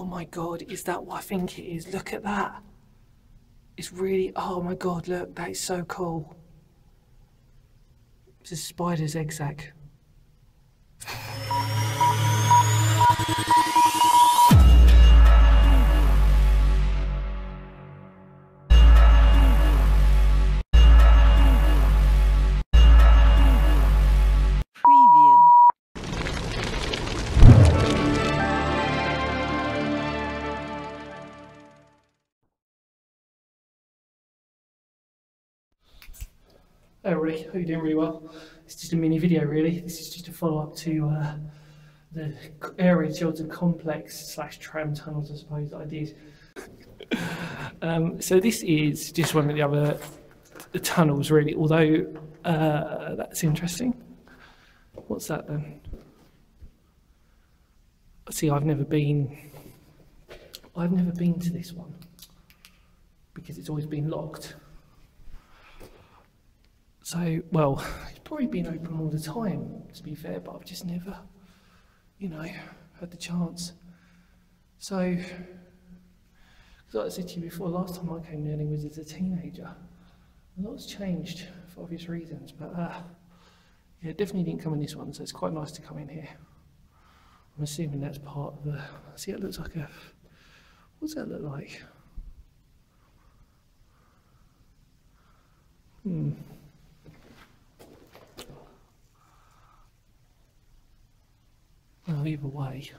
Oh my God, is that what I think it is? Look at that. It's really, oh my God, look, that is so cool. It's a spider zigzag. Hey everybody, hope you're doing really well. It's just a mini video really. This is just a follow up to the area shelter complex / tram tunnels I suppose that I did. So this is just one of the other tunnels really, although that's interesting. What's that then? See, I've never been to this one because it's always been locked. So, well, it's probably been open all the time, to be fair, but I've just never, you know, had the chance. So, like I said to you before, last time I came down here was as a teenager. A lot's changed for obvious reasons, but yeah, definitely didn't come in this one, so it's quite nice to come in here. I'm assuming that's part of the, see, it looks like a, what does that look like? Well, either way.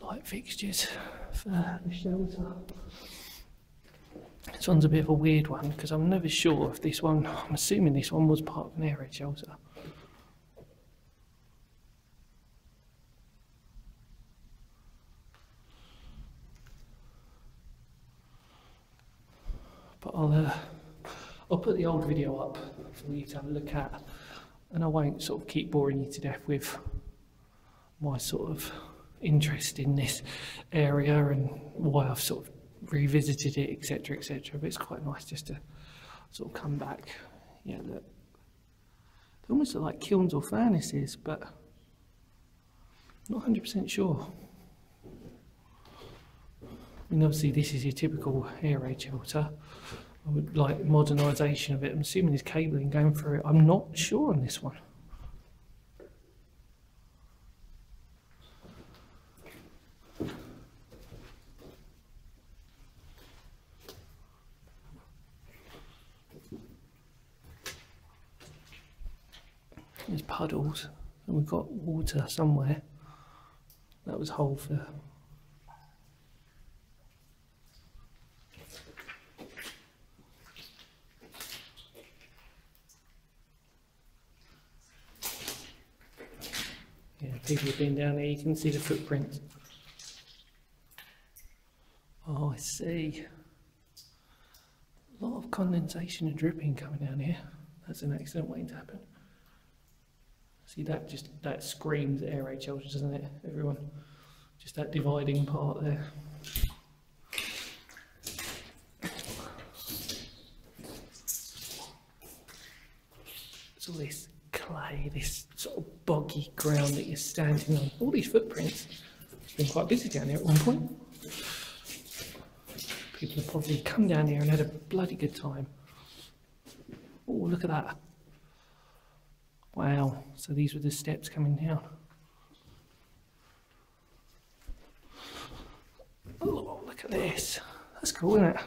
Light fixtures for the shelter. This one's a bit of a weird one because I'm never sure if this one, I'm assuming this one was part of an area shelter. But I'll put the old video up for you to have a look at, and I won't sort of keep boring you to death with my sort of interest in this area and why I've sort of revisited it, etc, etc, but it's quite nice just to sort of come back. Yeah, look, they almost look like kilns or furnaces, but not 100% sure. I mean, obviously this is your typical air raid shelter. I would like modernisation of it. I'm assuming there's cabling going through it. I'm not sure on this one. There's puddles, and we've got water somewhere. That was hole for. Yeah, people have been down there, you can see the footprints. Oh, I see. A lot of condensation and dripping coming down here. That's an accident waiting to happen. See, that screams air raid shelters, doesn't it, everyone? Just that dividing part there. It's all this clay, this sort of boggy ground that you're standing on. All these footprints. It's been quite busy down here at one point. People have probably come down here and had a bloody good time. Oh, look at that. Wow, so these were the steps coming down. Oh, look at this. That's cool, isn't it?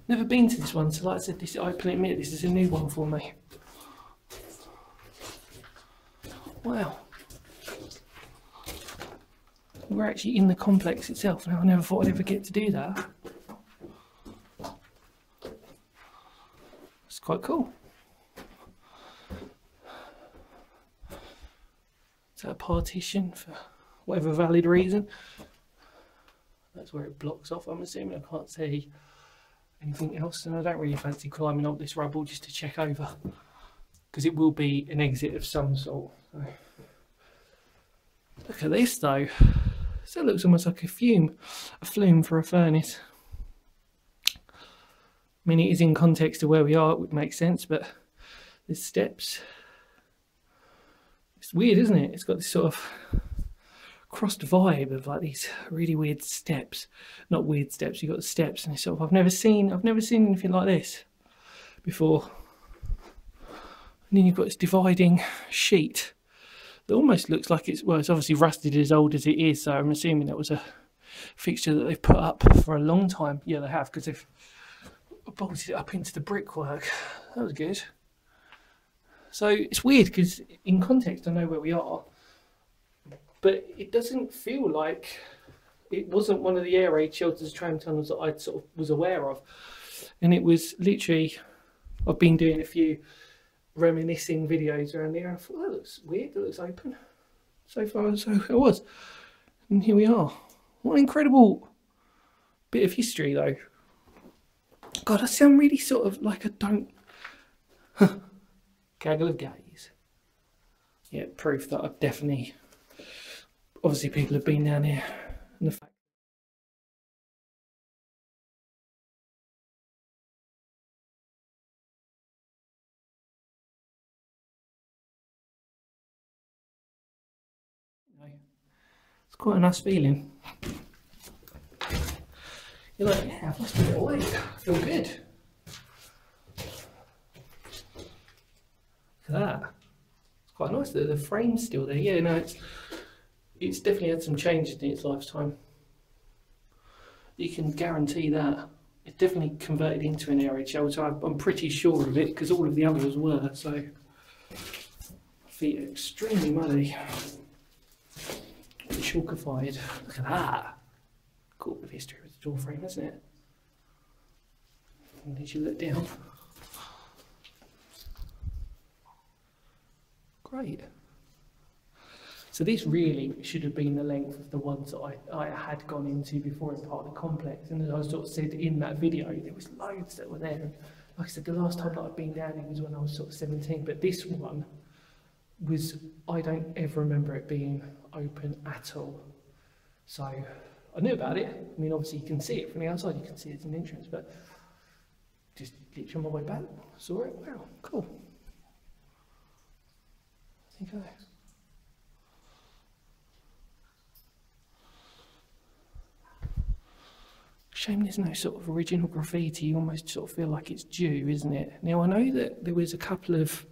Never been to this one, so like I said, I openly admit this is a new one for me. Wow. We're actually in the complex itself now. I never thought I'd ever get to do that. It's quite cool. Is that a partition for whatever valid reason? that's where it blocks off. I'm assuming I can't see anything else, and I don't really fancy climbing up this rubble just to check over, because it will be an exit of some sort. So. Look at this though. So it looks almost like a flume for a furnace. I mean, it is in context to where we are, it would make sense, but there's steps. It's weird, isn't it? It's got this sort of crossed vibe of like these really weird steps. Not weird steps, you've got the steps, and it's sort of, I've never seen anything like this before. And then you've got this dividing sheet that almost looks like it's, well, it's obviously rusted as old as it is, so I'm assuming that was a fixture that they've put up for a long time. Yeah, they have, because they've bolted it up into the brickwork. That was good. So it's weird, because in context I know where we are, but it doesn't feel like, it wasn't one of the air raid shelters tram tunnels that I sort of was aware of. And it was literally, I've been doing a few reminiscing videos around there, and I thought, that looks weird, that looks open. So far, so it was. And here we are. What an incredible bit of history though. God, I sound really sort of like I don't... Gaggle of gaze. Yeah, proof that I've definitely... Obviously people have been down here. And the fact... It's quite a nice feeling. You're like, yeah, I've lost a bit of weight. I feel good. Look at that. It's quite nice that the frame's still there. Yeah, no, it's definitely had some changes in its lifetime. You can guarantee that. It's definitely converted into an air raid shelter. I'm pretty sure of it, because all of the others were, so feet are extremely muddy. Chalkified. Look at that. Cool bit of history with the door frame, isn't it? And as you look down. Great. So this really should have been the length of the ones that I had gone into before in part of the complex, and as I sort of said in that video, there was loads that were there. Like I said, the last time that I'd been down here was when I was sort of 17, but this one was, I don't ever remember it being open at all. So I knew about it. I mean, obviously you can see it from the outside, you can see it's an entrance, but just literally on my way back, saw it. Wow, cool. There you go. Shame there's no sort of original graffiti. You almost sort of feel like it's due, isn't it? Now I know that there was a couple of,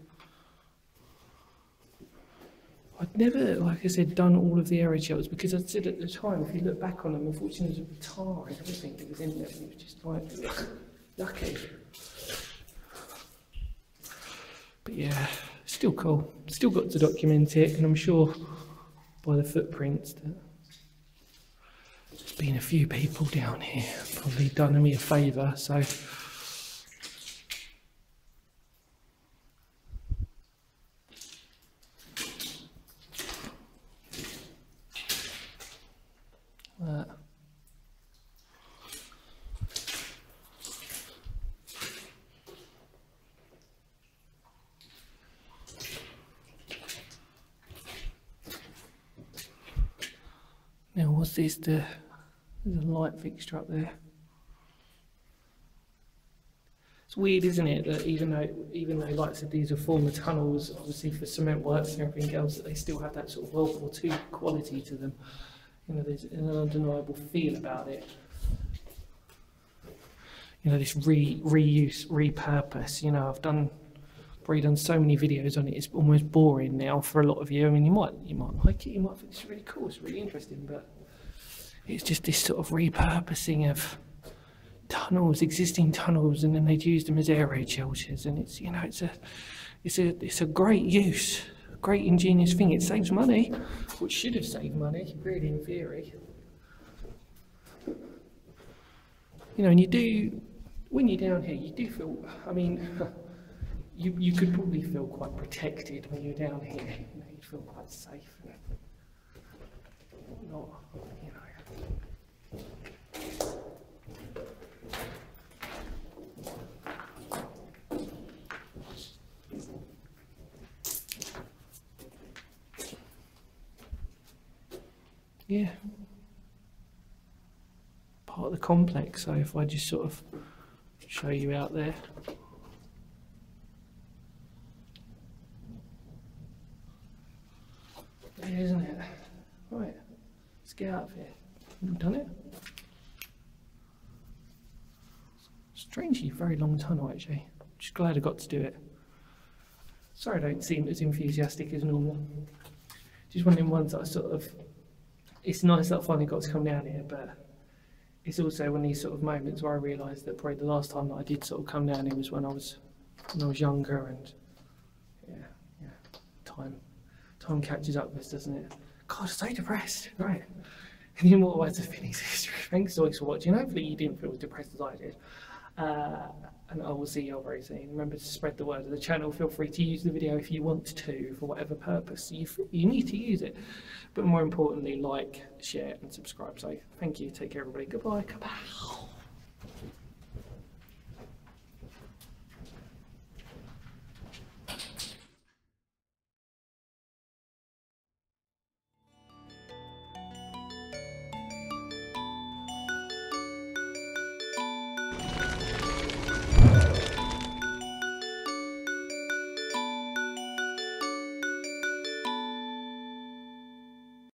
I'd never, like I said, done all of the air raid shelters, because I said at the time, if you look back on them, unfortunately there's a tar and everything that was in there, and it was just like, lucky. But yeah, still cool. Still got to document it, and I'm sure by the footprints that there's been a few people down here, probably done me a favour, so. Now, what's this? There's a light fixture up there. It's weird, isn't it, that even though, like I said, these are former tunnels, obviously for cement works and everything else, that they still have that sort of World War II quality to them. You know, there's an undeniable feel about it. You know, this reuse, repurpose. You know, I've probably done so many videos on it, it's almost boring now for a lot of you. I mean, you might like it, you might think it's really cool, it's really interesting, but it's just this sort of repurposing of tunnels, existing tunnels, and then they'd use them as air raid shelters, and it's, you know, it's a great use, a great ingenious thing. It saves money, which should have saved money, really, in theory. You know, and you do, when you're down here, you do feel, I mean, you could probably feel quite protected when you're down here. You know, you'd feel quite safe and not, you know. yeah, part of the complex. So if I just sort of show you out there. Yeah, isn't it? Right, let's get out of here. We've done it. Strangely, very long tunnel actually. Just glad I got to do it. Sorry I don't seem as enthusiastic as normal. Just one of them ones that I sort of, it's nice that I finally got to come down here, but it's also one of these sort of moments where I realised that probably the last time that I did sort of come down here was when I was younger, and yeah, time catches up with us, doesn't it? God, I'm so depressed. Right. Any more words of Finney's history? Thanks always for watching. Hopefully you didn't feel as depressed as I did. And I will see you all very soon. Remember to spread the word of the channel. Feel free to use the video if you want to, for whatever purpose you need to use it. But more importantly, like, share and subscribe. So thank you. Take care everybody. Goodbye. Kapow.